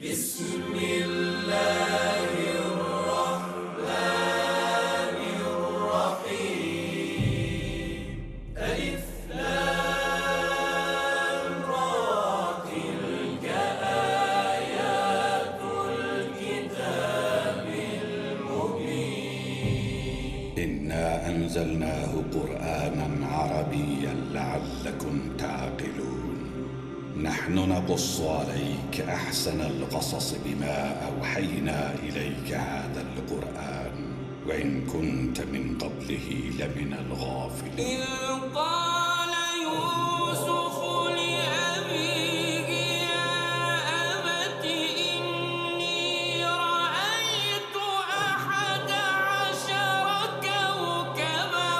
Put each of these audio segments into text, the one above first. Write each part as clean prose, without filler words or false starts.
بسم الله الرحمن الرحيم. ألف لام را تلك آيات الكتاب المبين. إنا أنزلناه قرآنا عربيا لعلكم تعقلون. نحن نقص عليك أحسن القصص بما أوحينا إليك هذا القرآن وإن كنت من قبله لمن الغافلين. قال يوسف لأبيه يا أبت إني رأيت 11 كوكبا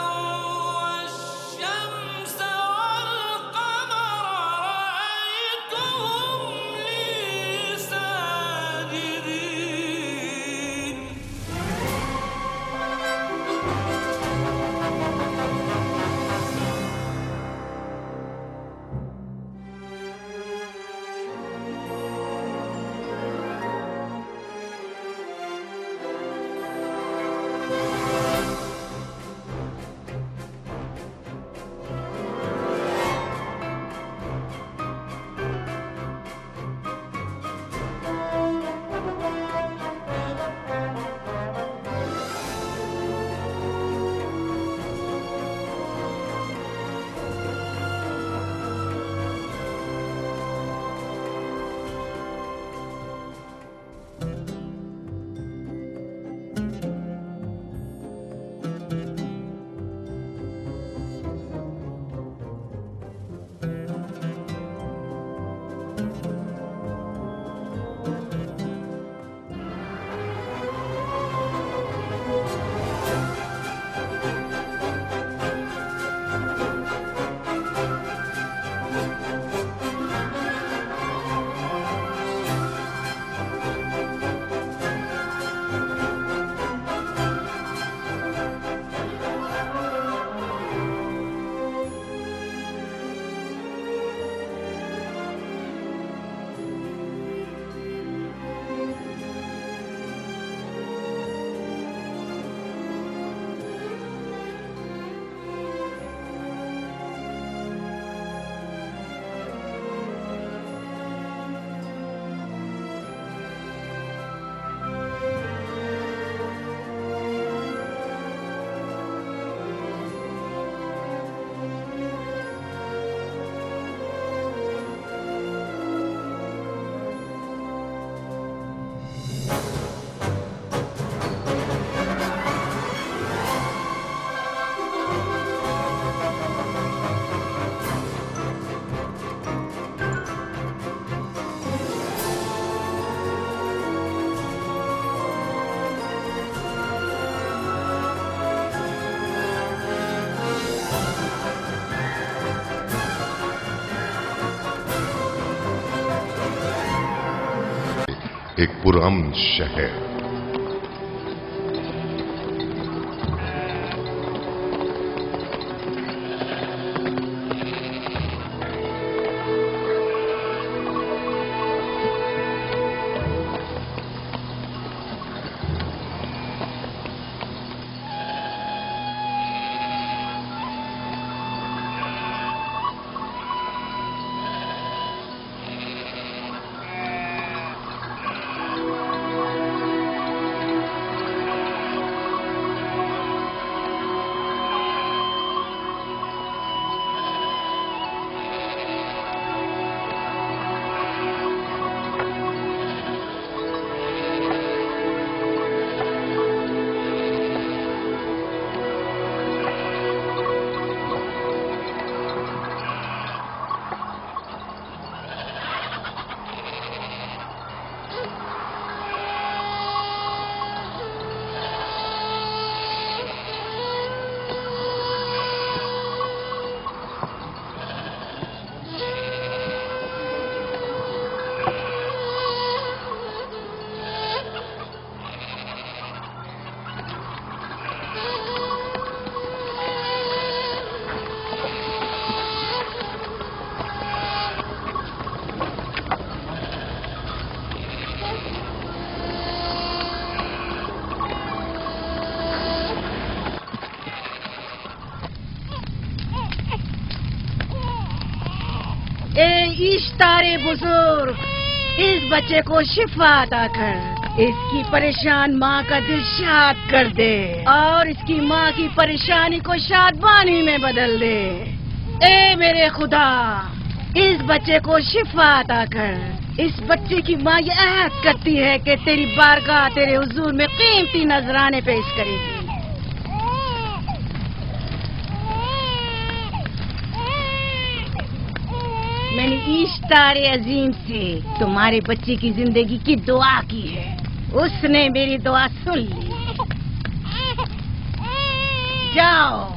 والشمس والقمر رأيتهم لي ساجدين. ایک پرامن شہر. اشتار بزرگ اس بچے کو شفا عطا کر، اس کی پریشان ماں کا دل شاد کر دے اور اس کی ماں کی پریشانی کو شادمانی میں بدل دے۔ اے میرے خدا، اس بچے کو شفا عطا کر۔ اس بچے کی ماں یہ عہد کرتی ہے کہ تیری بارگاہ تیرے حضور میں قیمتی نذرانے پیش کرے گی۔ میں نے اشتار عظیم سے تمہارے بچے کی زندگی کی دعا کی ہے، اس نے میری دعا سن لی۔ جاؤ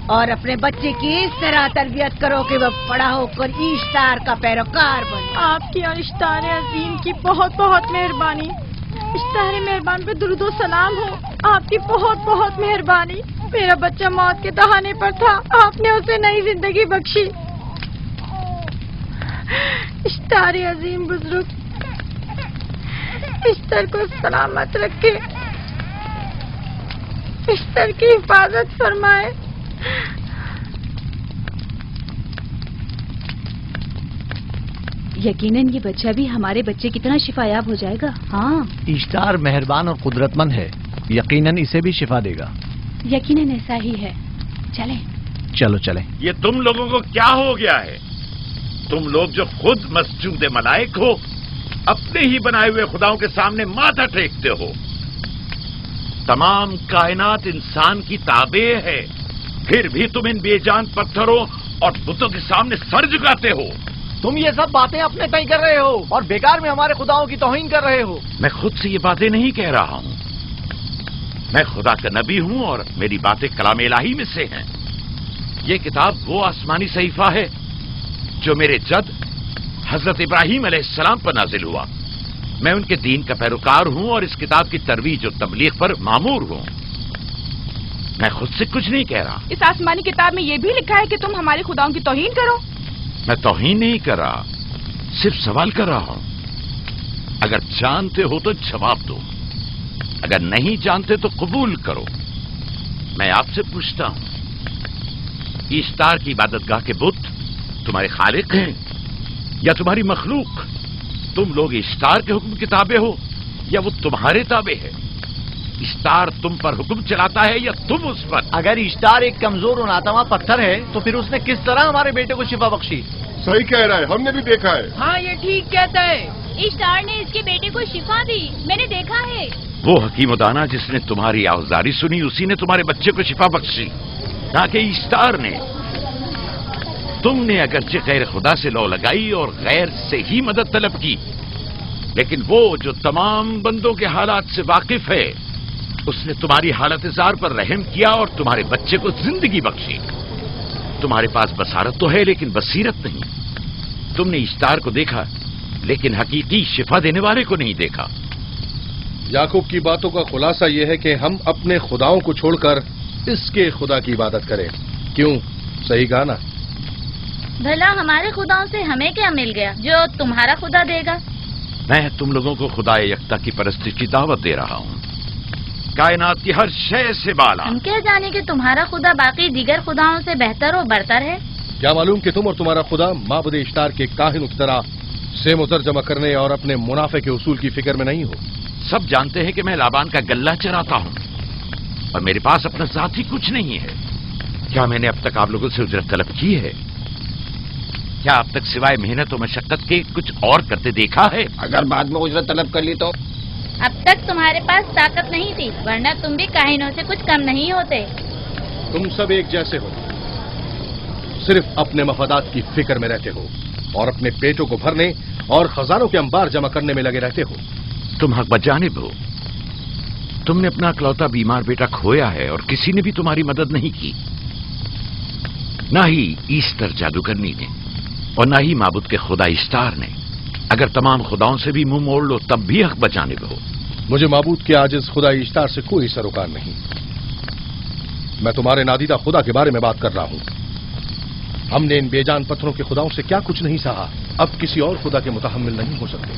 اور اپنے بچے کی اس طرح تربیت کرو کہ وہ بڑا ہو کر اشتار کا پیروکار بنے۔ آپ کی اور اشتار عظیم کی بہت بہت مہربانی۔ اشتار مہربان پہ درود و سلام ہو، آپ کی بہت بہت مہربانی۔ میرا بچہ موت کے دہانے پر تھا، آپ نے اسے نئی زندگی بخشی۔ اشتار عظیم بزرگ اشتر کو سلامت رکھے، اشتر کی حفاظت فرمائے۔ یقیناً یہ بچہ بھی ہمارے بچے کی طرح شفا یاب ہو جائے گا۔ ہاں اشتار مہربان اور قدرت مند ہے، یقیناً اسے بھی شفا دے گا۔ یقیناً ایسا ہی ہے، چلیں۔ چلو چلیں۔ یہ تم لوگوں کو کیا ہو گیا ہے؟ تم لوگ جو خود مسجود ملائک ہو، اپنے ہی بنائے ہوئے خداؤں کے سامنے ماتھا ٹیکتے ہو۔ تمام کائنات انسان کی تابع ہے، پھر بھی تم ان بے جان پتھروں اور بتوں کے سامنے سر جھکاتے ہو۔ تم یہ سب باتیں اپنے تئیں کر رہے ہو اور بیکار میں ہمارے خداؤں کی توہین کر رہے ہو۔ میں خود سے یہ باتیں نہیں کہہ رہا ہوں، میں خدا کا نبی ہوں اور میری باتیں کلام الہی میں سے ہیں۔ یہ کتاب وہ آسمانی صحیفہ ہے جو میرے جد حضرت ابراہیم علیہ السلام پر نازل ہوا۔ میں ان کے دین کا پیروکار ہوں اور اس کتاب کی ترویج و تبلیغ پر مامور ہوں۔ میں خود سے کچھ نہیں کہہ رہا۔ اس آسمانی کتاب میں یہ بھی لکھا ہے کہ تم ہمارے خداؤں کی توہین کرو۔ میں توہین نہیں کر رہا، صرف سوال کر رہا ہوں۔ اگر جانتے ہو تو جواب دو، اگر نہیں جانتے تو قبول کرو۔ میں آپ سے پوچھتا ہوں، اشتار کی عبادت گاہ کے بت تمہارے خالق ہیں یا تمہاری مخلوق؟ تم لوگ اشتار کے حکم کے تابع ہو یا وہ تمہارے تابع ہے؟ اشتار تم پر حکم چلاتا ہے یا تم اس پر؟ اگر اشتار ایک کمزور اور ناتواں پتھر ہے تو پھر اس نے کس طرح ہمارے بیٹے کو شفا بخشی؟ صحیح کہہ رہا ہے، ہم نے بھی دیکھا ہے۔ ہاں یہ ٹھیک کہتا ہے، اشتار نے اس کے بیٹے کو شفا دی، میں نے دیکھا ہے۔ وہ حکیم و دانا جس نے تمہاری آوازاری سنی، اسی نے تمہارے بچے کو شفا بخشی، نہ کہ اشتار نے۔ تم نے اگرچہ غیر خدا سے لو لگائی اور غیر سے ہی مدد طلب کی، لیکن وہ جو تمام بندوں کے حالات سے واقف ہے، اس نے تمہاری حالت زار پر رحم کیا اور تمہارے بچے کو زندگی بخشی۔ تمہارے پاس بصارت تو ہے لیکن بصیرت نہیں۔ تم نے اشتار کو دیکھا لیکن حقیقی شفا دینے والے کو نہیں دیکھا۔ یعقوب کی باتوں کا خلاصہ یہ ہے کہ ہم اپنے خداؤں کو چھوڑ کر اس کے خدا کی عبادت کریں۔ کیوں؟ صحیح کہا نا؟ بھلا ہمارے خداؤں سے ہمیں کیا مل گیا جو تمہارا خدا دے گا؟ میں تم لوگوں کو خدا یکتا کی پرستش کی دعوت دے رہا ہوں، کائنات کی ہر شے سے بالا۔ ہم کیا جانے کہ تمہارا خدا باقی دیگر خداؤں سے بہتر و برتر ہے؟ کیا معلوم کہ تم اور تمہارا خدا معبود اشتار کے کاہنوں کی طرح سیم و زر جمع کرنے اور اپنے منافع کے اصول کی فکر میں نہیں ہو؟ سب جانتے ہیں کہ میں لابان کا گلہ چراتا ہوں اور میرے پاس اپنا ذاتی کچھ نہیں ہے۔ کیا میں نے اب تک آپ لوگوں سے اجرت طلب کی ہے؟ کیا اب تک سوائے محنت و مشقت کے کچھ اور کرتے دیکھا ہے؟ اگر بعد میں اجرت طلب کر لی تو؟ اب تک تمہارے پاس طاقت نہیں تھی، ورنہ تم بھی کاہنوں سے کچھ کم نہیں ہوتے۔ تم سب ایک جیسے ہو، صرف اپنے مفادات کی فکر میں رہتے ہو اور اپنے پیٹوں کو بھرنے اور خزانوں کے انبار جمع کرنے میں لگے رہتے ہو۔ تم حق بجانب ہو۔ تم نے اپنا اکلوتا بیمار بیٹا کھویا ہے اور کسی نے بھی تمہاری مدد نہیں کی، نہ ہی ایسٹر جادوگرنی نے اور نہ ہی معبود کے خدا اشتار نے۔ اگر تمام خداؤں سے بھی منہ موڑ لو تب بھی حق بجانب ہو۔ مجھے معبود کے عاجز خدا اشتار سے کوئی سروکار نہیں۔ میں تمہارے نادیدہ خدا کے بارے میں بات کر رہا ہوں۔ ہم نے ان بے جان پتھروں کے خداؤں سے کیا کچھ نہیں سہا، اب کسی اور خدا کے متحمل نہیں ہو سکتے۔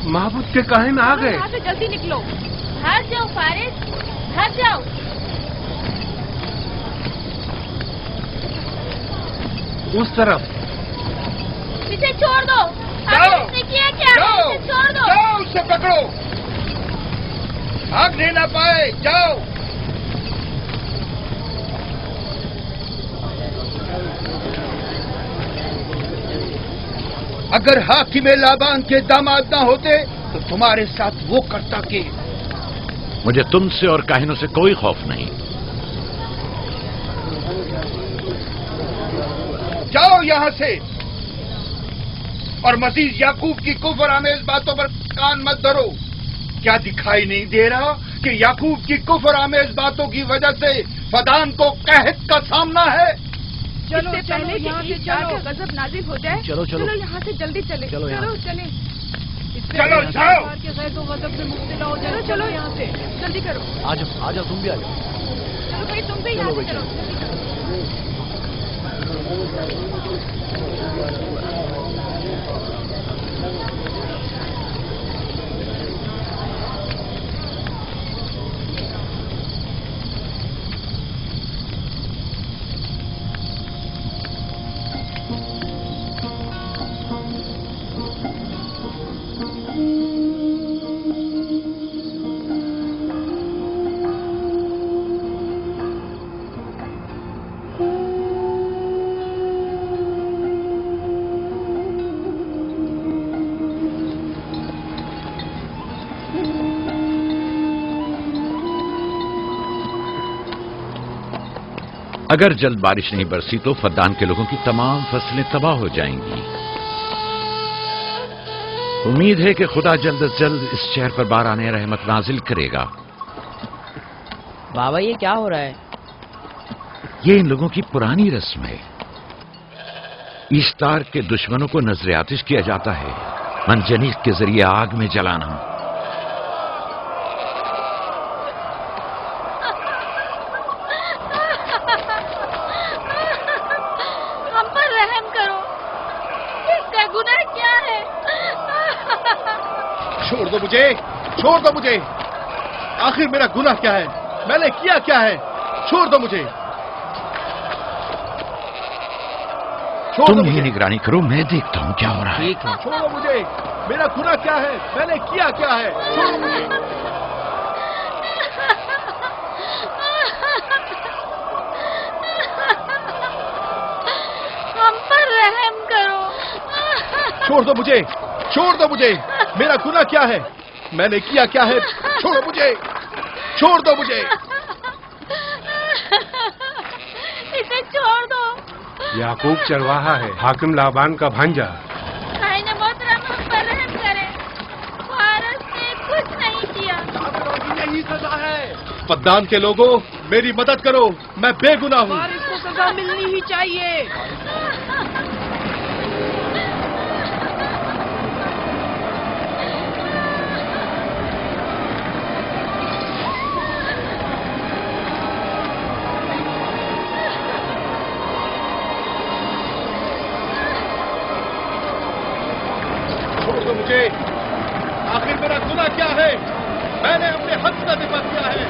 معبود کے کاہن آ گئے۔ یہاں سے جلدی نکلو۔ بھاگ جاؤ فارس، بھاگ جاؤ۔ اس طرف इसे छोड़ दो। जाओ। आखिर इसने किया क्या? जाओ इसे छोड़ दो। जाओ, उसे पकड़ो, भागने ना पाए, जाओ। अगर हाकिम लाबान के दामाद ना होते तो तुम्हारे साथ वो करता कि। मुझे तुमसे और काहिनों से कोई खौफ नहीं। जाओ यहां से, और मजीद याकूब की कुफर आमेज बातों पर कान मत धरो। क्या दिखाई नहीं दे रहा कि याकूब की कुफर आमेज बातों की वजह से फदान को कहत का सामना है? चलो पहले यहाँ से जाकर गजब नाजिल हो जाए। चलो, चलो। चलो यहाँ से जल्दी चले। चलो यहाँ चलो से। चले। चलो जाओ। तो गजब में मुब्तला हो जाए। चलो यहाँ से जल्दी करो। आ जाओ तुम भी आ जाओ। चलो भाई तुम भी यहाँ चलो से भाई, चलो। अगर जल्द बारिश नहीं बरसी तो फद्दान के लोगों की तमाम फसलें तबाह हो जाएंगी। उम्मीद है कि खुदा जल्द अज जल्द इस शहर पर बाराने रहमत नाजिल करेगा। बाबा ये क्या हो रहा है? ये इन लोगों की पुरानी रस्म है। ईस्तार के दुश्मनों को नजर आतिश किया जाता है, मंजनीक के जरिए आग में जलाना। हम पर रहम करो, इसका गुनाह क्या है? छोड़ दो मुझे, छोड़ दो मुझे। आखिर मेरा गुनाह क्या है? मैंने किया क्या है? छोड़ दो मुझे। छोड़ दो तुम ही मुझे। निगरानी करो, मैं देखता हूं क्या हो रहा है। ठीक है। छोड़ो मुझे। मेरा गुनाह क्या है? मैंने किया क्या है? छोड़ो मुझे। हम पर रहम करो। छोड़ दो मुझे, छोड़ दो मुझे। मेरा गुनाह क्या है? मैंने किया क्या है? छोड़ो मुझे, छोड़ दो मुझे। इसे छोड़ दो। याकूब चरवाहा है, हाकिम लाबान का भांजा। खाइने मोहतरम हम पर रहम करे। फारस ने कुछ नहीं किया। यही सजा है। फद्दान के लोगों, मेरी मदद करो, मैं बेगुनाह हूँ। इसको सजा मिलनी ही चाहिए। छोड़ दो मुझे। आखिर मेरा गुनाह क्या है? मैंने अपने हक का दिफा किया है।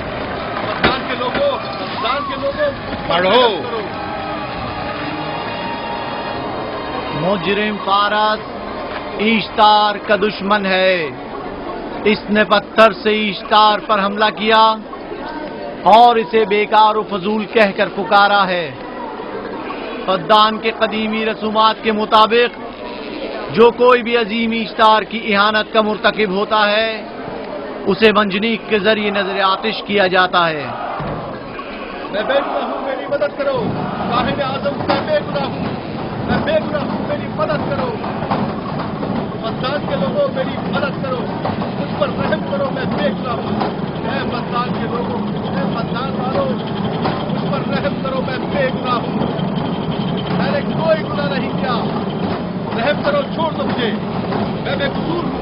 फद्दान के लोगों, फद्दान के लोगों, पढ़ो। मुजरिम फारस ईश्तार का दुश्मन है। इसने पत्थर से ईश्तार पर हमला किया और इसे बेकार व फजूल कहकर पुकारा है। फद्दान के कदीमी रसूमात के मुताबिक जो कोई भी अजीम ईश्तार की इहानत का मुर्तकिब होता है उसे मंजनीक के जरिए नजर आतिश किया जाता है। मैं बेगुनाह हूँ, मेरी मदद करो। साहिब आजम, मैं बेगुनाह हूँ, मैं बेगुनाह हूँ, मेरी मदद करो। फद्दान के लोगों, मेरी मदद करो, मुझ पर रहम करो, मैं बेगुनाह हूँ। ऐ फद्दान के लोगों, ऐ फद्दान वालों, मुझ पर रहम करो, मैं बेगुनाह हूँ। मैंने कोई गुनाह नहीं किया, रहम करो, छोड़ दो मुझे। मैं बेकसूर हूँ,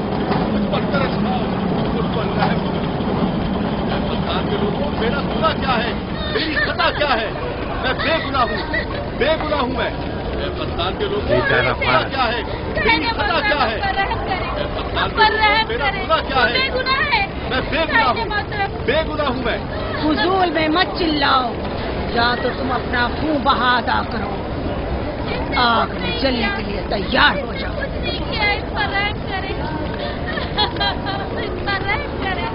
मुझ पर तरस खाओ, मुझ पर रहम करो। ऐ फद्दान के लोगों, मेरा गुनाह क्या है? मेरी सजा क्या है? मैं बेगुनाह हूँ, बेगुनाह हूँ मैं। फद्दान के लोगों, मेरा गुनाह क्या है? मेरी सजा क्या है? हम पर रहम मेरा करे। गुनाह क्या है? बेगुनाह है। मैं बेगुनाह खाइने हूँ, मोहतरम। बेगुनाह हूँ मैं। फजूल में मत चिल्लाओ, या तो तुम अपना खून बहा अदा करो। आग में जलने के लिए तैयार हो जाओ। कुछ नहीं किया, इस पर रहम करें। इस पर रहम करें।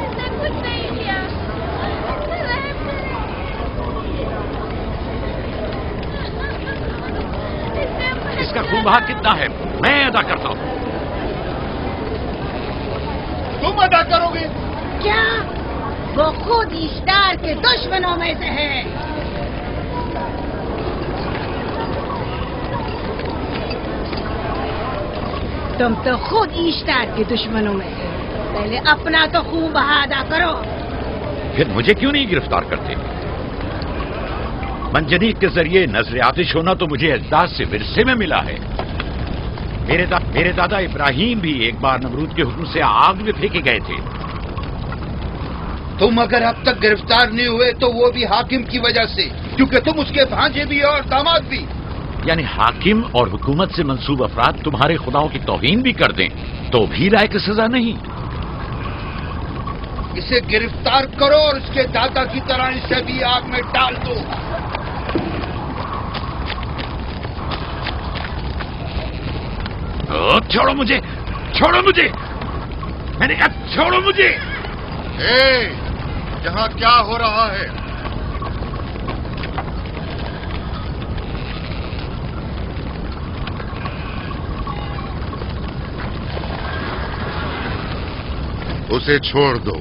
इसने कुछ नहीं किया, इस पर रहम करें। इसका खून बहा कितना है मैं अदा करता हूँ। तुम अदा करोगे? क्या? वो खुद इश्तार के दुश्मनों में से है। तुम तो खुद इश्तार के दुश्मनों में से। पहले अपना तो खून बहा अदा करो। फिर मुझे क्यों नहीं गिरफ्तार करते? मंजनीक के जरिए नजर आतिश होना तो मुझे अजदाद से विरसे में मिला है। मेरे दादा इब्राहिम भी एक बार नमरूद के हुक्म से आग में फेंके गए थे। तुम अगर अब तक गिरफ्तार नहीं हुए तो वो भी हाकिम की वजह से, क्योंकि तुम उसके भांजे भी और दामाद भी। यानी हाकिम और हुकूमत से मंसूब अफराद तुम्हारे खुदाओं की तौहीन भी कर दें तो भी लायक सजा नहीं। इसे गिरफ्तार करो और उसके दादा की तरह इसे भी आग में डाल दो। छोड़ो मुझे, छोड़ो मुझे, मैंने कहा छोड़ो मुझे। यहाँ क्या हो रहा है? उसे छोड़ दो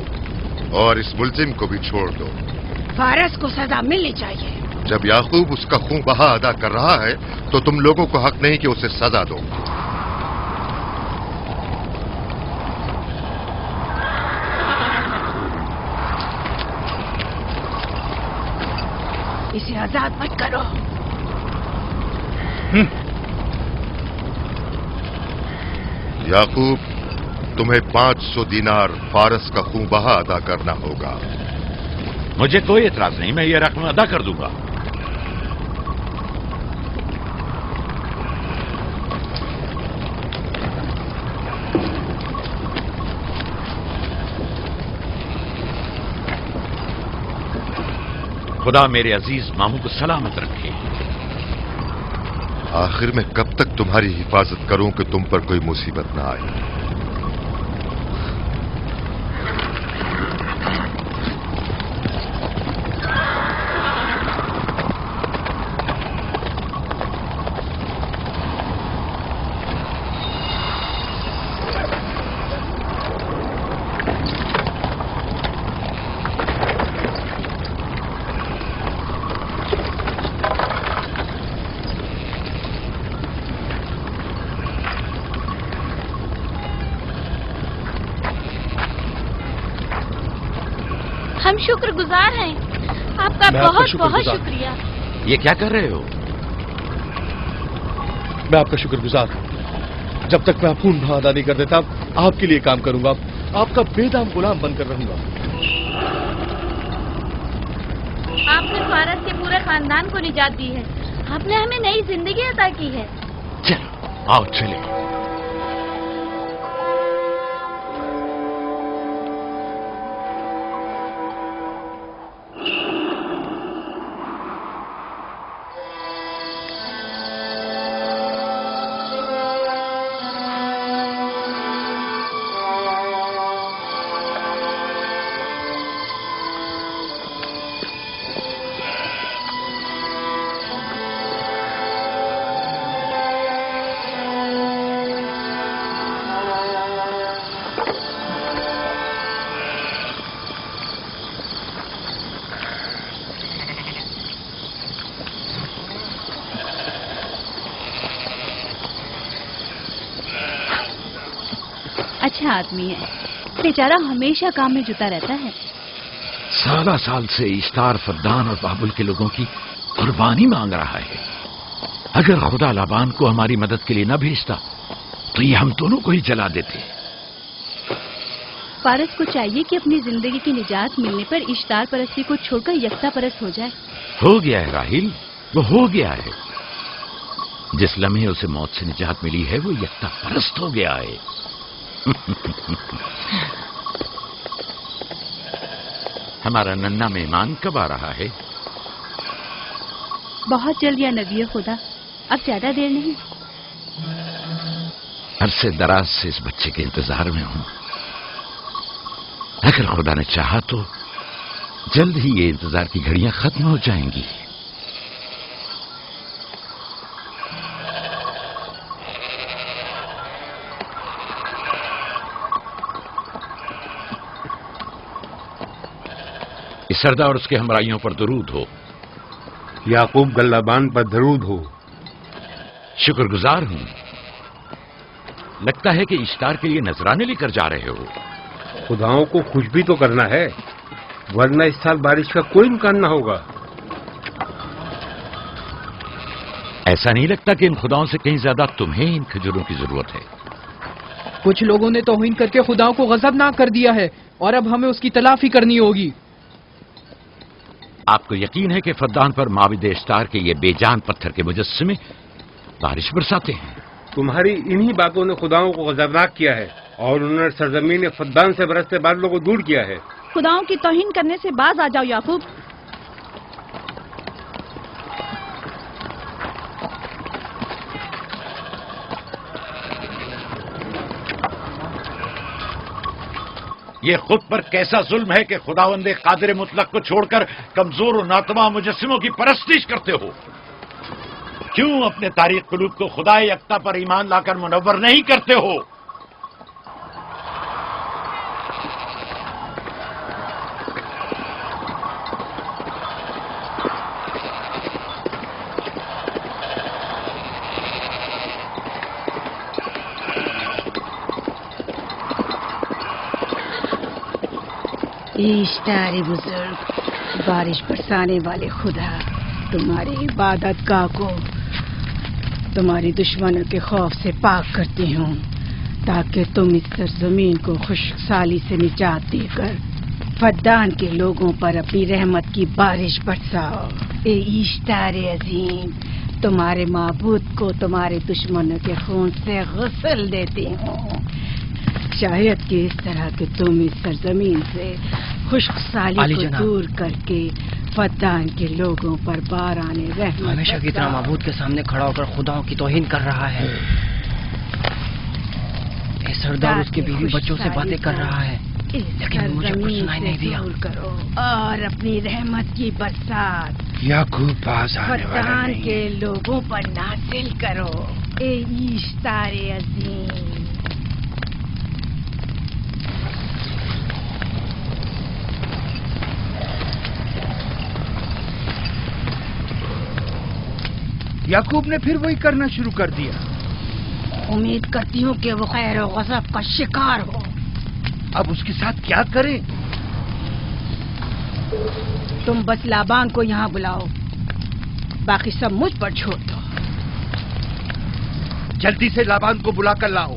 और इस मुलजिम को भी छोड़ दो। फारस को सजा मिलनी चाहिए। जब याकूब उसका खून बहा अदा कर रहा है तो तुम लोगों को हक नहीं कि उसे सजा दो। इसे आजाद मत करो। याकूब, तुम्हें 500 दीनार फारस का खून बहा अदा करना होगा। मुझे कोई एतराज नहीं, मैं ये रकम अदा कर दूंगा। खुदा मेरे अजीज मामू को सलामत रखे। आखिर में कब तक तुम्हारी हिफाजत करूं कि तुम पर कोई मुसीबत ना आए? हम शुक्रगुजार हैं, आपका बहुत बहुत शुक्रिया। ये क्या कर रहे हो? मैं आपका शुक्रगुजार हूं। जब तक मैं खून बहा अदा नहीं कर देता आपके लिए काम करूंगा, आपका बेदाम गुलाम बनकर रहूंगा। आपने फारस के पूरे खानदान को निजात दी है, आपने हमें नई जिंदगी अता की है। चलो आओ चले। अच्छा आदमी है, बेचारा हमेशा काम में जुटा रहता है। साला साल से इश्तार, फद्दान और बाबुल के लोगों की कुर्बानी मांग रहा है। अगर खुदा लाबान को हमारी मदद के लिए न भेजता तो ये हम दोनों को ही जला देते। फारस को चाहिए कि अपनी जिंदगी की निजात मिलने पर इश्तार परस्ती को छोड़कर यकता परस्त हो जाए। हो गया है राहिल, वो हो गया है। जिस लम्हे उसे मौत से निजात मिली है वो यकता परस्त हो गया है। हमारा नन्ना मेहमान कब आ रहा है? बहुत जल्द या नबी खुदा। اب زیادہ دیر نہیں. عرصے دراز سے اس بچے کے انتظار میں ہوں. اگر خدا نے چاہا تو جلد ہی یہ انتظار کی گھڑیاں ختم ہو جائیں گی. اس سردار اور اس کے ہمراہیوں پر درود ہو. یعقوب گلابان پر درود ہو. شکر گزار ہوں. لگتا ہے کہ اشتار کے لیے نذرانے لے کر جا رہے ہو. خداؤں کو خوش بھی تو کرنا ہے، ورنہ اس سال بارش کا کوئی امکان نہ ہوگا. ایسا نہیں لگتا کہ ان خداؤں سے کہیں زیادہ تمہیں ان کھجوروں کی ضرورت ہے؟ کچھ لوگوں نے توہین کر کے خداؤں کو غضبناک کر دیا ہے اور اب ہمیں اس کی تلافی کرنی ہوگی. آپ کو یقین ہے کہ فدان پر معبد اشتار کے یہ بے جان پتھر کے مجسمے بارش برساتے ہیں؟ تمہاری انہی باتوں نے خداؤں کو غضبناک کیا ہے اور انہوں نے سرزمین فدان سے برستے بادلوں کو دور کیا ہے. خداؤں کی توہین کرنے سے باز آ جاؤ یعقوب. یہ خود پر کیسا ظلم ہے کہ خداوند قادر مطلق کو چھوڑ کر کمزور و ناتواں مجسموں کی پرستش کرتے ہو. کیوں اپنے تاریخ قلوب کو خدا یکتا پر ایمان لا کر منور نہیں کرتے ہو؟ اشتار بزرگ، بارش برسانے والے خدا، تمہاری عبادت گاہ کو تمہاری دشمنوں کے خوف سے پاک کرتی ہوں تاکہ تم اس سرزمین کو خشک سالی سے نجات دے کر فدان کے لوگوں پر اپنی رحمت کی بارش برساؤ. اے اشتار عظیم، تمہارے معبود کو تمہارے دشمنوں کے خون سے غسل دیتی ہوں. شاید کہ اس طرح کہ تم اس سرزمین سے خشک سالی کو دور کر کے فدان کے لوگوں پر باران رحمت ہمیشہ کی طرح معبود کے سامنے کھڑا ہو کر خداؤں کی توہین کر رہا ہے. اے سردار اس کے بیوی بچوں سے باتیں کر رہا ہے لیکن مجھے کچھ سنائی نہیں دیا. کرو اور اپنی رحمت کی برسات یعقوب باز آنے والا فدان نہیں. کے لوگوں پر نازل کرو. اے اشتار عظیم، یعقوب نے پھر وہی کرنا شروع کر دیا. امید کرتی ہوں کہ وہ خیر و غضب کا شکار ہو. اب اس کے ساتھ کیا کریں؟ تم بس لابان کو یہاں بلاؤ، باقی سب مجھ پر چھوڑ دو. جلدی سے لابان کو بلا کر لاؤ.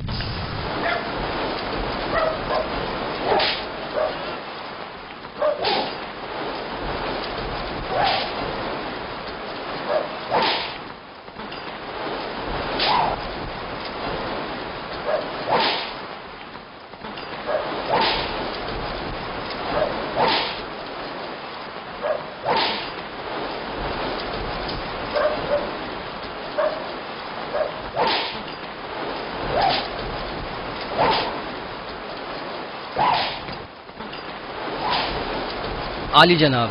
عالی جناب،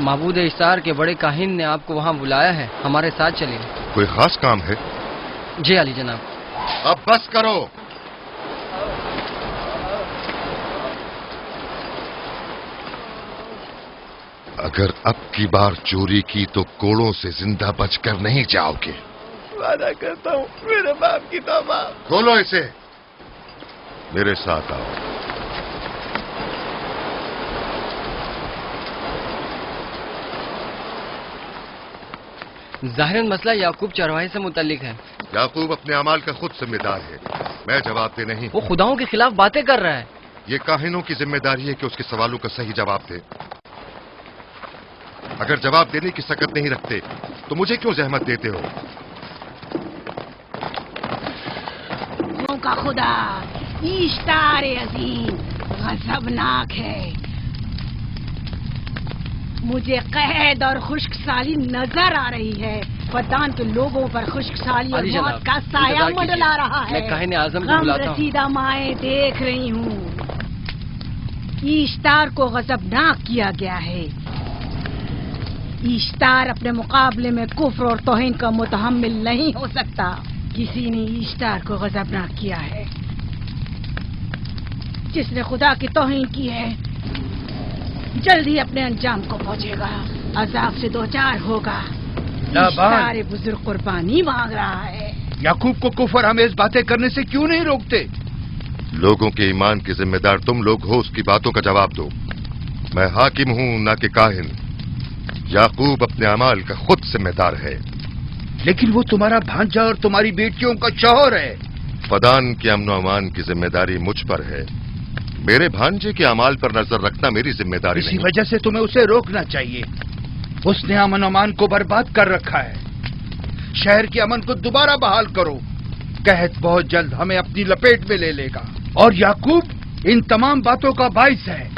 معبود اشتار کے بڑے کاہن نے آپ کو وہاں بلایا ہے، ہمارے ساتھ چلیں. کوئی خاص کام ہے؟ جی عالی جناب. اب بس کرو. اگر اب کی بار چوری کی تو کوڑوں سے زندہ بچ کر نہیں جاؤ گے. وعدہ کرتا ہوں میرے باپ کی توبہ. کھولو اسے، میرے ساتھ آؤ. ظاہراً مسئلہ یعقوب چرواہے سے متعلق ہے. یعقوب اپنے اعمال کا خود ذمہ دار ہے، میں جواب دہ نہیں. وہ خداؤں کے خلاف باتیں کر رہا ہے. یہ کاہنوں کی ذمہ داری ہے کہ اس کے سوالوں کا صحیح جواب دے. اگر جواب دینے کی سکت نہیں رکھتے تو مجھے کیوں زحمت دیتے ہو؟ کا خدا اشتار عظیم غضبناک ہے. مجھے قحط اور خشک سالی نظر آ رہی ہے. फद्दान के लोगों पर खुश्क साली और अली मौत जनाब, का साया इंतजार कीजिए। मंडला रहा है। मैं काहिन आज़म को गम बुलाता हूँ। रसीदा माएँ देख रही हूँ। ईश्तार को गजबनाक किया गया है। ईश्तार अपने मुकाबले में कुफ्र और तौहीन का मुतहम्मिल नहीं हो सकता। किसी ने ईश्तार को गजबनाक किया है। जिसने खुदा की तौहीन की है जल्द ही अपने अंजाम को पहुंचेगा, अजाब से दो चार होगा। ईश्तार बुजुर्ग कुर्बानी मांग रहा है। याकूब को कुफर आमेज बातें करने से क्यों नहीं रोकते? लोगों के ईमान की जिम्मेदार तुम लोग हो, उसकी बातों का जवाब दो। मैं हाकिम हूं ना कि काहिन। याकूब अपने अमाल का खुद जिम्मेदार है। लेकिन वो तुम्हारा भांजा और तुम्हारी बेटियों का शौहर है। फदान के अमन अमान की जिम्मेदारी मुझ पर है। मेरे भांजे के अमाल पर नजर रखना मेरी जिम्मेदारी इसी नहीं। वजह से तुम्हें उसे रोकना चाहिए। उसने अमन अमान को बर्बाद कर रखा है। शहर के अमन को दोबारा बहाल करो। कहत बहुत जल्द हमें अपनी लपेट में ले लेगा और याकूब इन तमाम बातों का बाइस है।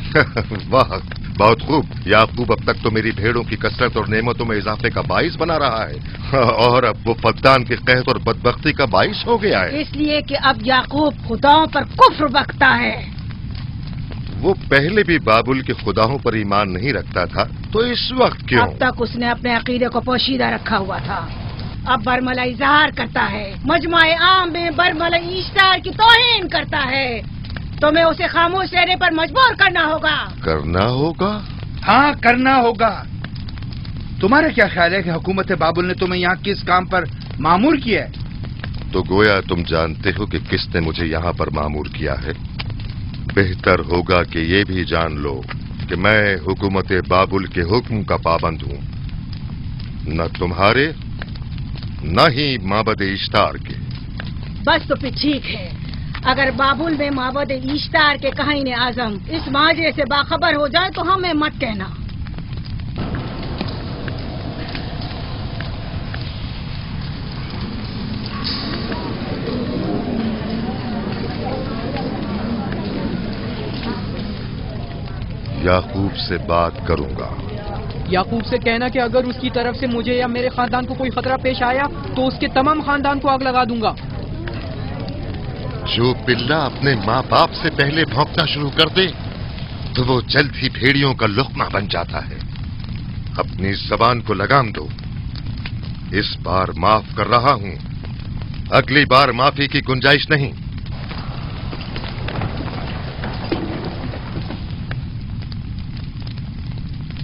वाह, बहुत खूब। याकूब अब तक तो मेरी भेड़ों की कसरत और नेमतों में इजाफे का बाइस बना रहा है और अब वो फद्दान के कहत और बदबख्ती का बाइस हो गया है। इसलिए कि अब याकूब खुदाओं पर कुफ्र बकता है। वो पहले भी बाबुल के खुदाओं पर ईमान नहीं रखता था, तो इस वक्त क्यों? अब तक उसने अपने अकीदे को पोशीदा रखा हुआ था। अब बरमला इजहार करता है, मजमाए आम में बरमला ईश्तार की तौहीन करता है। तुम्हें उसे खामोश रहने पर मजबूर करना होगा। करना होगा? हाँ, करना होगा। तुम्हारा क्या ख्याल है कि हुकूमत बाबुल ने तुम्हें यहाँ किस काम पर मामूर किया है? तो गोया तुम जानते हो कि किसने मुझे यहाँ पर मामूर किया है। बेहतर होगा कि ये भी जान लो कि मैं हुकूमत बाबुल के हुक्म का पाबंद हूँ, न तुम्हारे न ही माबद इश्तार के। बस तो फिर ठीक है। अगर बाबुल में माबद इश्तार के काहिन आजम इस माजरे से बाखबर हो जाए तो हमें मत कहना। याकूब से बात करूंगा। याकूब से कहना कि अगर उसकी तरफ से मुझे या मेरे खानदान को कोई खतरा पेश आया तो उसके तमाम खानदान को आग लगा दूंगा। जो पिल्ला अपने माँ बाप से पहले भौंकना शुरू कर दे तो वो जल्द ही भेड़ियों का लुक़मा बन जाता है। अपनी जबान को लगाम दो। इस बार माफ कर रहा हूँ, अगली बार माफी की गुंजाइश नहीं।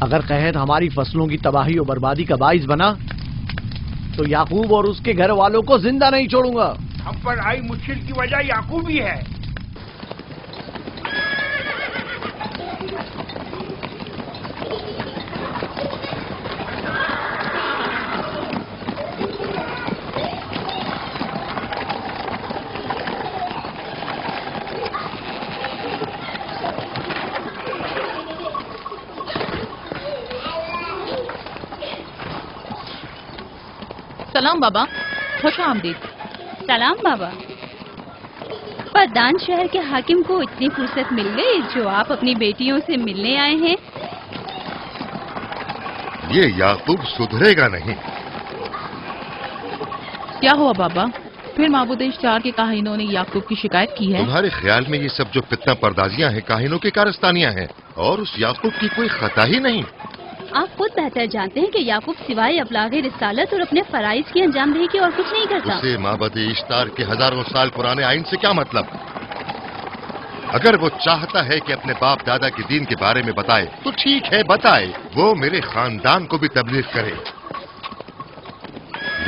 अगर कहत हमारी फसलों की तबाही और बर्बादी का बाइस बना तो याकूब और उसके घर वालों को जिंदा नहीं छोड़ूंगा। हम पर आई मुश्किल की वजह याकूब ही है। सलाम बाबा, खुश आमदीद। सलाम बाबा। फद्दान शहर के हाकिम को इतनी फुर्सत मिल गई जो आप अपनी बेटियों से मिलने आए हैं। ये याकूब सुधरेगा नहीं। क्या हुआ बाबा? फिर माबूद इश्तार के काहिनों ने याकूब की शिकायत की है? तुम्हारे ख्याल में ये सब जो फितना पर्दाजियां हैं काहिनों की कारस्तानियां हैं और उस याकूब की कोई खता ही नहीं। आप खुद बेहतर जानते हैं कि याकूब सिवाय अबलागे रिसालत और अपने फराइज की अंजामदही की और कुछ नहीं करता। उसे माबद इश्तार के हजारों साल पुराने आइन से क्या मतलब? अगर वो चाहता है कि अपने बाप दादा के दीन के बारे में बताए तो ठीक है, बताए। वो मेरे खानदान को भी तबलीग करे,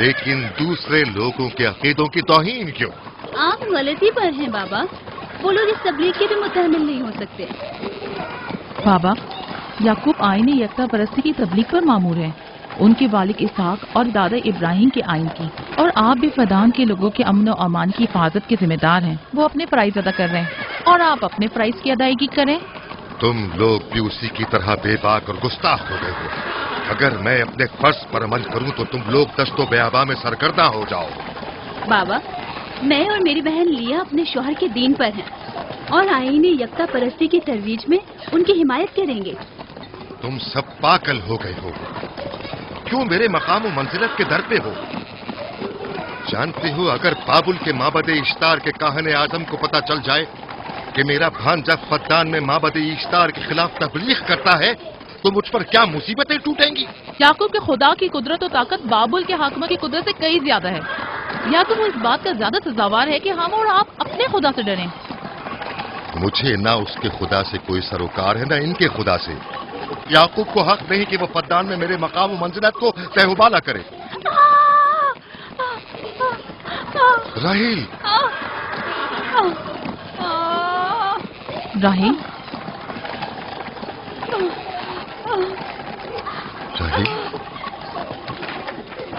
लेकिन दूसरे लोगों के अकीदों की तौहीन क्यों? आप गलती पर हैं बाबा। वो लोग इस तबलीग के भी मुतहम्मिल नहीं हो सकते। बाबा, याकूब आईन यकता परस्ती की तबलीग पर मामूर है, उनके वालिद इसहाक और दादा इब्राहिम के आइन की। और आप भी फदान के लोगों के अमन और अमान की हिफाजत के जिम्मेदार हैं। वो अपने फराइज अदा कर रहे हैं और आप अपने फराइज की अदायगी करें। तुम लोग भी उसी की तरह बेबाक और गुस्ताख हो गए हो। अगर मैं अपने फर्ज पर अमल करूं तो तुम लोग दस्तो बेआबा में सरगर्दा हो जाओ। बाबा, मैं और मेरी बहन लिया अपने शौहर के दीन पर हैं और आईन यकता परस्ती की तरवीज में उनकी हिमायत करेंगे। तुम सब पागल हो गए हो। क्यों मेरे मकाम और मंजिलत के दर पे हो? जानते हो, अगर बाबुल के माबद इश्तार के काहने आजम को पता चल जाए कि मेरा भांजा फद्दान में माबद इश्तार के खिलाफ तबलीग करता है तो मुझ पर क्या मुसीबतें टूटेंगी। याकूब के खुदा की कुदरत और ताकत बाबुल के हाकिम की कुदरत से कई ज्यादा है। याकूब इस बात का ज्यादा सजावार है कि हम और आप अपने खुदा से डरें। मुझे ना उसके खुदा से कोई सरोकार है, ना इनके खुदा से। याकूब को हक नहीं कि वो फद्दान में मेरे मकाम और मंजिलत को तहबाला करे। राहिल, राहिल, राहिल,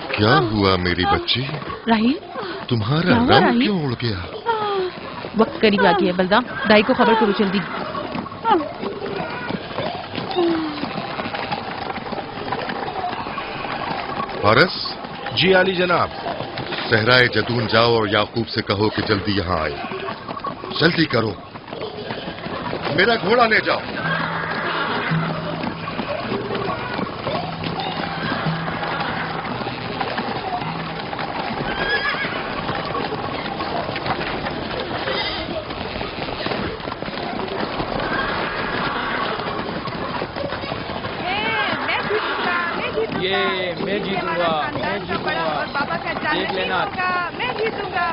क्या हुआ मेरी बच्ची? राहिल, तुम्हारा क्या हुआ, रंग राहिल? क्यों उड़ गया? वक्त करीब आ गया है। बलदा, दाई को खबर करो जल्दी। फारस? जी आली जनाब। सहराए जदून जाओ और याकूब से कहो कि जल्दी यहाँ आए। जल्दी करो, मेरा घोड़ा ले जाओ। ये मैं जीतूंगा, मैं जीतूंगा। देख लेना, मैं जीतूंगा।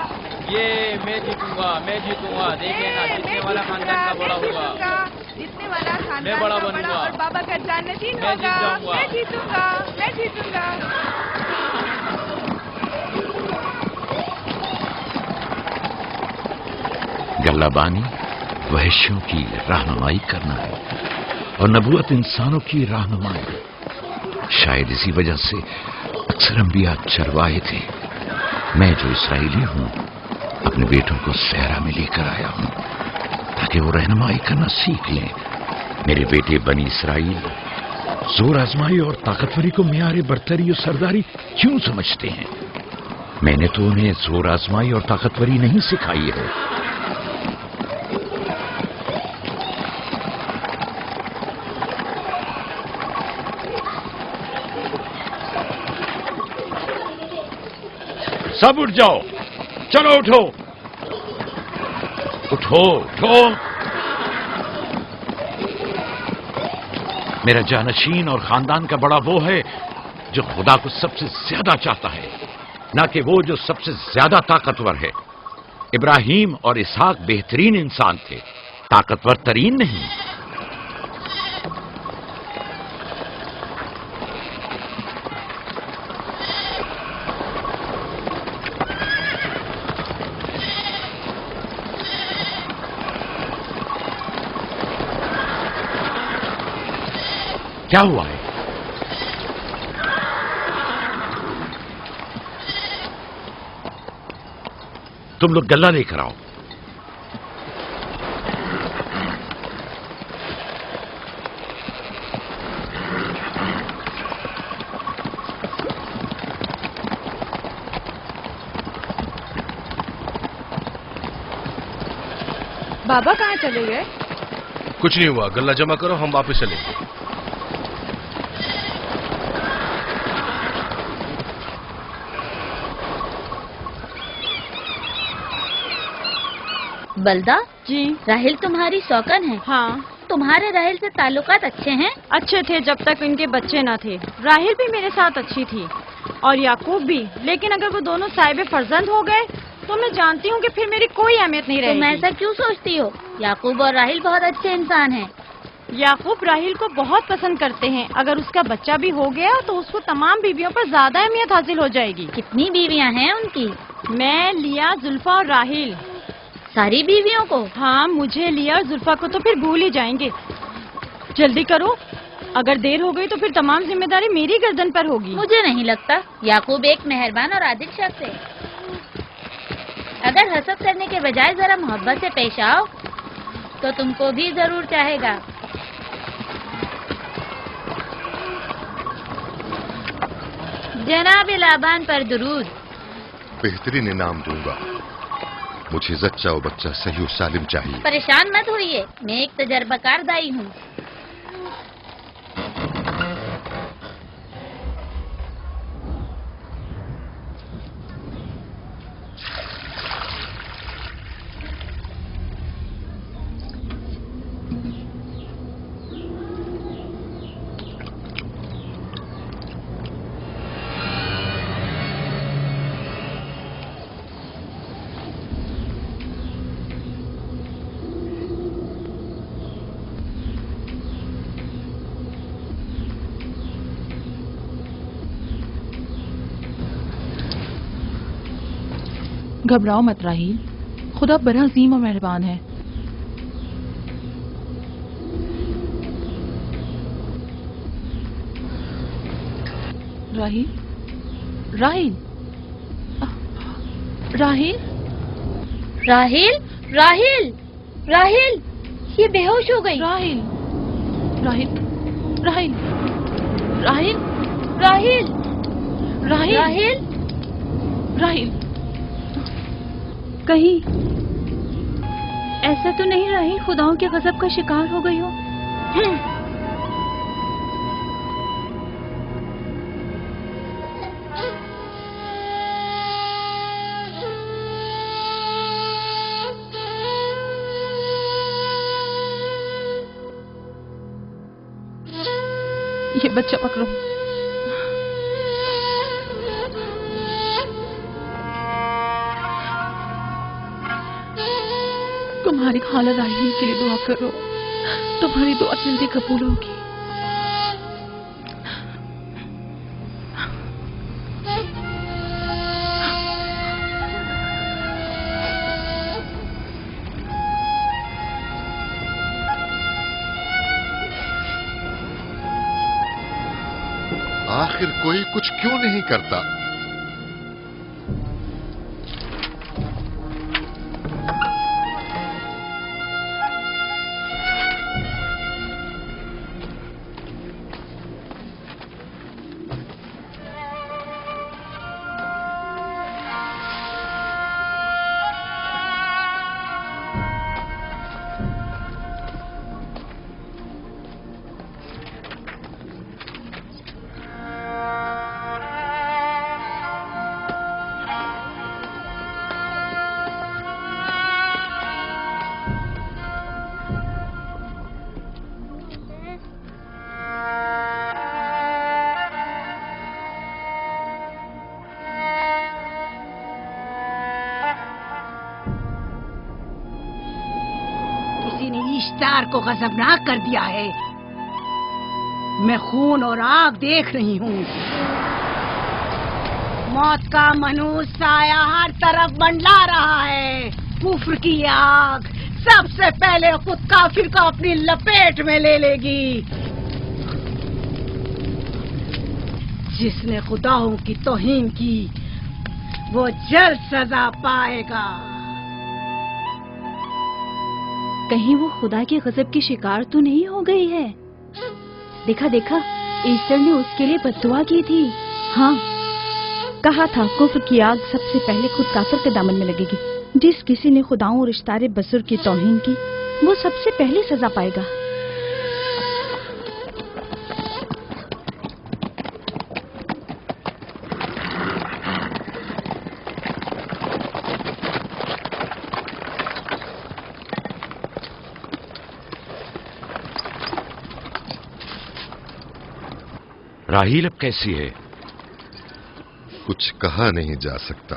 ये मैं जीतूंगा, मैं जीतूंगा। देख लेना, जीतने वाला खानदान का बड़ा होगा। जीतने वाला खानदान मैं बड़ा का बनूंगा। और बाबा का जन्नतीन मैं जीत होगा। जाऊंगा। मैं जीतूंगा, मैं जीतूंगा। गल्लाबानी वहशियों की रहनुमाई करना है और नबूवत इंसानों की रहनुमाई। शायद इसी वजह से अक्सर अंबिया चरवाहे थे। मैं जो इसराइली हूं, अपने बेटों को सहरा में लेकर आया हूं ताकि वो रहनुमाई करना सीख लें। मेरे बेटे बनी इसराइल जोर आजमाई और ताकतवरी को मियारे बरतरी और सरदारी क्यों समझते हैं? मैंने तो उन्हें जोर आजमाई और ताकतवरी नहीं सिखाई है। सब उठ जाओ, चलो उठो, उठो, उठो। मेरा जानशीन और खानदान का बड़ा वो है जो खुदा को सबसे ज्यादा चाहता है, ना कि वो जो सबसे ज्यादा ताकतवर है। इब्राहिम और इसहाक बेहतरीन इंसान थे, ताकतवर तरीन नहीं। क्या हुआ है? तुम लोग गल्ला लेकर आओ। बाबा कहाँ चले गए? कुछ नहीं हुआ, गल्ला जमा करो, हम वापस चलेंगे। बलदा जी। राहिल तुम्हारी शौकन है। हाँ। तुम्हारे राहिल से ताल्लुकात अच्छे हैं? अच्छे थे जब तक इनके बच्चे न थे। राहिल भी मेरे साथ अच्छी थी और याकूब भी, लेकिन अगर वो दोनों साहिब फर्जंद हो गए तो मैं जानती हूँ कि फिर मेरी कोई अहमियत नहीं रहेगी। तुम ऐसा क्यों सोचती हो? याकूब और राहिल बहुत अच्छे इंसान हैं। याकूब राहिल को बहुत पसंद करते हैं। अगर उसका बच्चा भी हो गया तो उसको तमाम बीवियों पर ज्यादा अहमियत हासिल हो जाएगी। कितनी बीवियाँ हैं उनकी? मैं, लिया, जुल्फा और राहिल। सारी बीवियों को? हाँ, मुझे, लिया और जुल्फा को तो फिर भूल ही जाएंगे। जल्दी करो, अगर देर हो गई तो फिर तमाम जिम्मेदारी मेरी गर्दन पर होगी। मुझे नहीं लगता। याकूब एक मेहरबान और आदिल शख्स है। अगर हसद करने के बजाय जरा मोहब्बत से पेश आओ तो तुमको भी जरूर चाहेगा। जनाब लाबान पर दुरूद। बेहतरीन इनाम दूंगा। मुझे जच्चा और बच्चा सही और सालिम चाहिए। परेशान मत होइए, मैं एक तजर्बाकार दाई हूँ। घबराओ मत राहील, खुदा बड़ा अजीम और मेहरबान है। राहील, राहील, राहील, राहिल, राहिल, राहिल, ये बेहोश हो गई। राहील, राहील, राहील, राहील, राहिल, राहील, राहिल, राहील, कहीं ऐसा तो नहीं राहिल खुदाओं के गजब का शिकार हो गई हो? ये बच्चा पकड़ो। तुम्हारी खाला राहील के लिए दुआ करो, तुम्हारी दुआ जल्दी कबूल होगी। आखिर कोई कुछ क्यों नहीं करता? किसी ने इश्तार को गजबनाक कर दिया है। मैं खून और आग देख रही हूँ। मौत का मनूस साया हर तरफ मंडला रहा है। कुफ्र की आग सबसे पहले खुद काफिर को अपनी लपेट में ले लेगी। जिसने खुदाओं की तौहीन की वो जल्द सजा पाएगा। कहीं वो खुदा के गजब की शिकार तो नहीं हो गई है? देखा देखा, ईस्टर ने उसके लिए बद्दुआ की थी। हाँ, कहा था कुफ्र की आग सबसे पहले खुद काफिर के दामन में लगेगी। जिस किसी ने खुदाओं और इश्तारे बजुर्ग की तौहीन की वो सबसे पहले सजा पाएगा। राहील अब कैसी है? कुछ कहा नहीं जा सकता।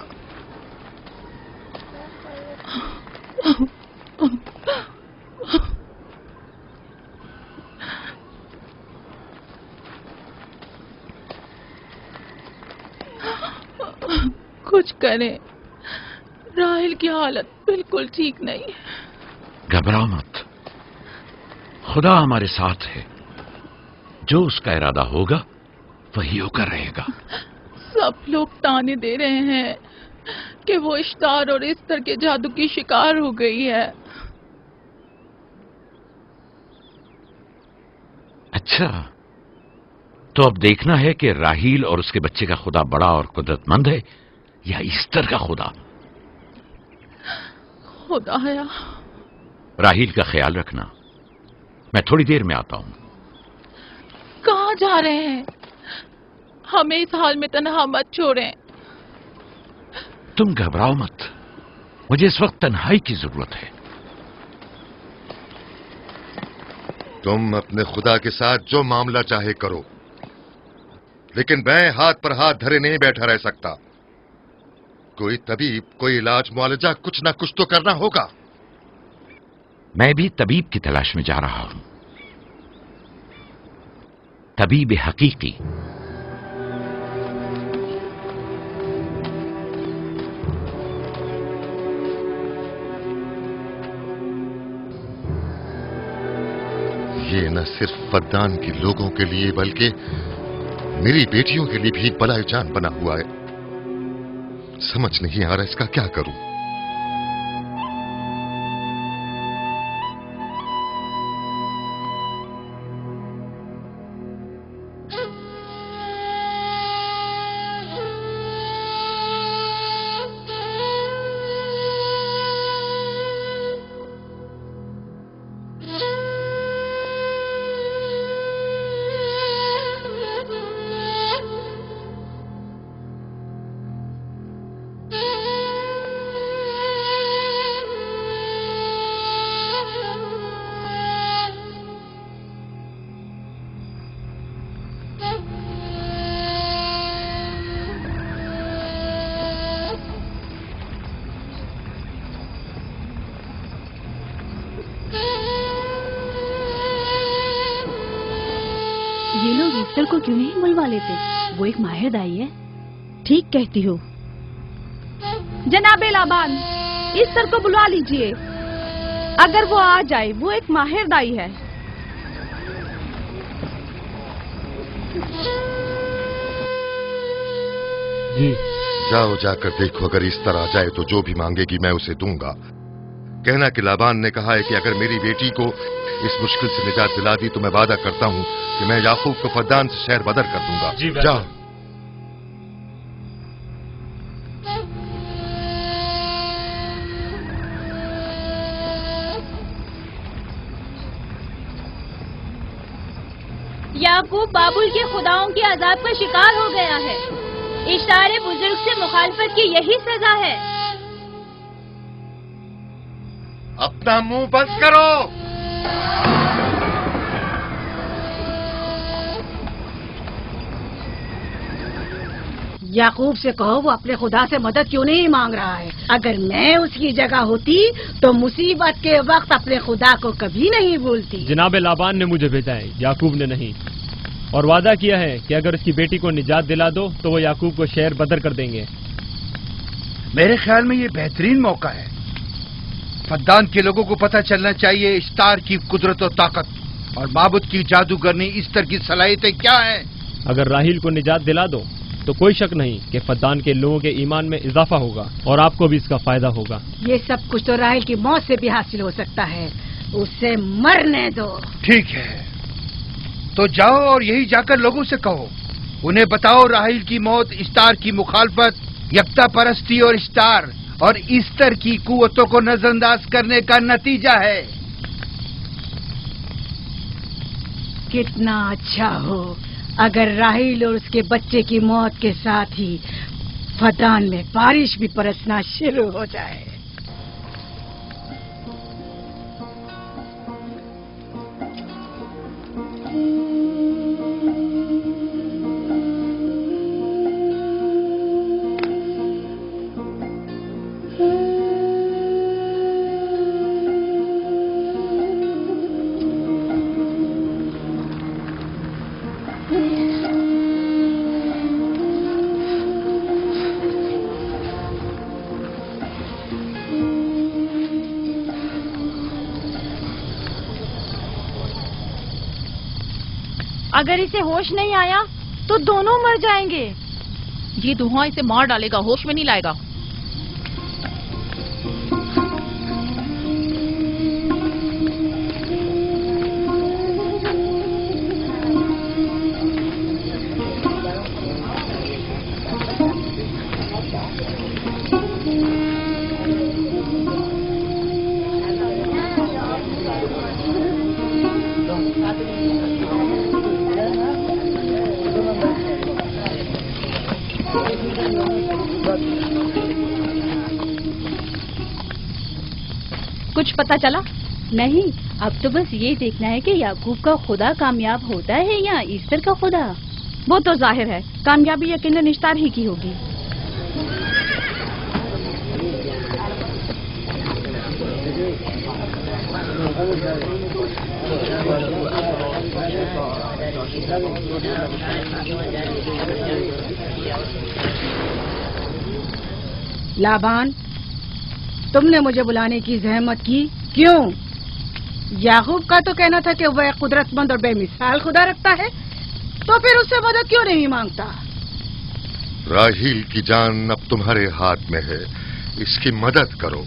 कुछ करें, राहील की हालत बिल्कुल ठीक नहीं है। घबराओ मत, खुदा हमारे साथ है। जो उसका इरादा होगा वही होकर रहेगा। सब लोग ताने दे रहे हैं कि वो इश्तार और इस्तर के जादू की शिकार हो गई है। अच्छा, तो अब देखना है कि राहील और उसके बच्चे का खुदा बड़ा और कुदरतमंद है या ईस्टर का खुदा। खुदाया, राहील का ख्याल रखना। मैं थोड़ी देर में आता हूं। कहाँ जा रहे हैं? हमें इस हाल में तन्हा मत छोड़ें। तुम घबराओ मत, मुझे इस वक्त तन्हाई की जरूरत है। तुम अपने खुदा के साथ जो मामला चाहे करो, लेकिन मैं हाथ पर हाथ धरे नहीं बैठा रह सकता। कोई तबीब, कोई इलाज, मुआलजा, कुछ ना कुछ तो करना होगा। मैं भी तबीब की तलाश में जा रहा हूं, तबीब हकीकी। یہ نہ صرف فدان کے لوگوں کے لیے بلکہ میری بیٹیوں کے لیے بھی بلائے جان بنا ہوا ہے. سمجھ نہیں آ رہا اس کا کیا کروں. یہ لوگ ایسٹر کو کیوں نہیں بلوا لیتے؟ وہ ایک ماہر دائی ہے. ٹھیک کہتی ہو. جناب لابان، ایسٹر کو بلوا لیجئے. اگر وہ آ جائے، وہ ایک ماہر دائی ہے. جی جاؤ، جا کر دیکھو. اگر اس طرح آ جائے تو جو بھی مانگے گی میں اسے دوں گا. کہنا کہ لابان نے کہا ہے کہ اگر میری بیٹی کو اس مشکل سے نجات دلا دی تو میں وعدہ کرتا ہوں کہ میں یعقوب کو فدان سے شہر بدر کر دوں گا. جاؤ. یعقوب بابل کے خداؤں کے عذاب کا شکار ہو گیا ہے. اشتار بزرگ سے مخالفت کی یہی سزا ہے. اپنا منہ بند کرو. یعقوب سے کہو وہ اپنے خدا سے مدد کیوں نہیں مانگ رہا ہے. اگر میں اس کی جگہ ہوتی تو مصیبت کے وقت اپنے خدا کو کبھی نہیں بھولتی. جناب لابان نے مجھے بھیجا ہے، یعقوب نے نہیں، اور وعدہ کیا ہے کہ اگر اس کی بیٹی کو نجات دلا دو تو وہ یعقوب کو شہر بدر کر دیں گے. میرے خیال میں یہ بہترین موقع ہے. فدان کے لوگوں کو پتہ چلنا چاہیے اشتار کی قدرت و طاقت اور معبود کی جادوگرنی اسٹر کی صلاحیتیں کیا ہیں. اگر راہیل کو نجات دلا دو تو کوئی شک نہیں کہ فدان کے لوگوں کے ایمان میں اضافہ ہوگا اور آپ کو بھی اس کا فائدہ ہوگا. یہ سب کچھ تو راہیل کی موت سے بھی حاصل ہو سکتا ہے. اسے مرنے دو. ٹھیک ہے، تو جاؤ اور یہی جا کر لوگوں سے کہو. انہیں بتاؤ راہیل کی موت اشتار کی مخالفت، یکتا پرستی اور اشتار اور ایسٹر کی قوتوں کو نظر انداز کرنے کا نتیجہ ہے. کتنا اچھا ہو اگر راہیل اور اس کے بچے کی موت کے ساتھ ہی فدان میں بارش بھی برسنا شروع ہو جائے. اگر اسے ہوش نہیں آیا تو دونوں مر جائیں گے. یہ دھواں اسے مار ڈالے گا، ہوش میں نہیں لائے گا. کچھ پتا چلا؟ نہیں، اب تو بس یہ دیکھنا ہے کہ یعقوب کا خدا کامیاب ہوتا ہے یا ایسٹر کا خدا. وہ تو ظاہر ہے کامیابی یقیناً اشتار ہی کی ہوگی. لابان، تم نے مجھے بلانے کی زحمت کی کیوں؟ याकूब का तो कहना था कि वह कुदरतमंद और बेमिसाल खुदा रखता है, तो फिर उससे मदद क्यों नहीं मांगता? राहील की जान अब तुम्हारे हाथ में है, इसकी मदद करो।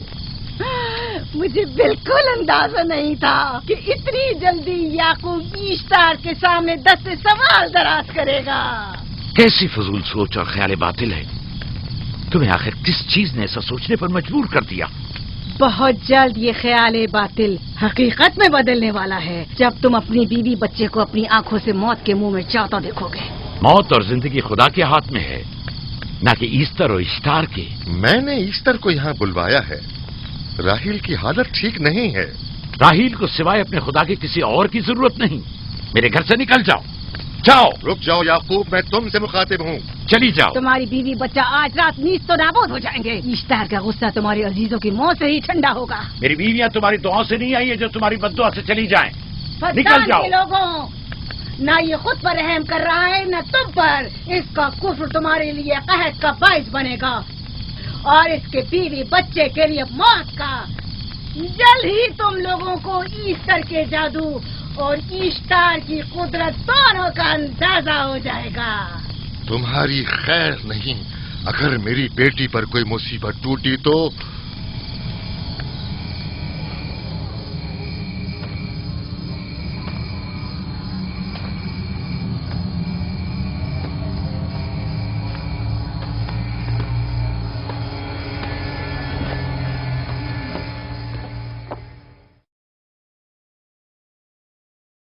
मुझे बिल्कुल अंदाजा नहीं था कि इतनी जल्दी याकूब ईश्तार के सामने 10 से सवाल दराज करेगा। कैसी फजूल सोच और ख्याल बातिल है। तुम्हें आखिर किस चीज ने ऐसा सोचने पर मजबूर कर दिया? बहुत जल्द ये ख्याल बातिल हकीकत में बदलने वाला है, जब तुम अपनी बीवी बच्चे को अपनी आंखों से मौत के मुंह में जाता देखोगे। मौत और जिंदगी खुदा के हाथ में है, न कि ईस्टर और इश्तार के। मैंने ईस्टर को यहाँ बुलवाया है। राहील की हालत ठीक नहीं है। राहील को सिवाय अपने खुदा के किसी और की जरूरत नहीं। मेरे घर से निकल जाओ। जाओ। रुक जाओ याकूब, मैं तुमसे मुखातिब हूँ। चली जाओ। तुम्हारी बीवी बच्चा आज रात नीच तो नाबूद हो जाएंगे। ईश्तार का गुस्सा तुम्हारे अजीजों की मौत से ही ठंडा होगा। मेरी बीवियां तुम्हारी दुआओं से नहीं आई है जो तुम्हारी बद्दुआ से चली जाएं। निकल फद्दान जाओ। के लोगों, ना ये खुद पर रहम कर रहा है न तुम पर। इसका कुफ्र तुम्हारे लिए कहत का बाइस बनेगा और इसके बीवी बच्चे के लिए मौत का। जल्द ही तुम लोगों को ईस्टर के जादू और ईश्तार की कुदरत दोनों का अंदाजा हो जाएगा। तुम्हारी खैर नहीं। अगर मेरी बेटी पर कोई मुसीबत टूटी तो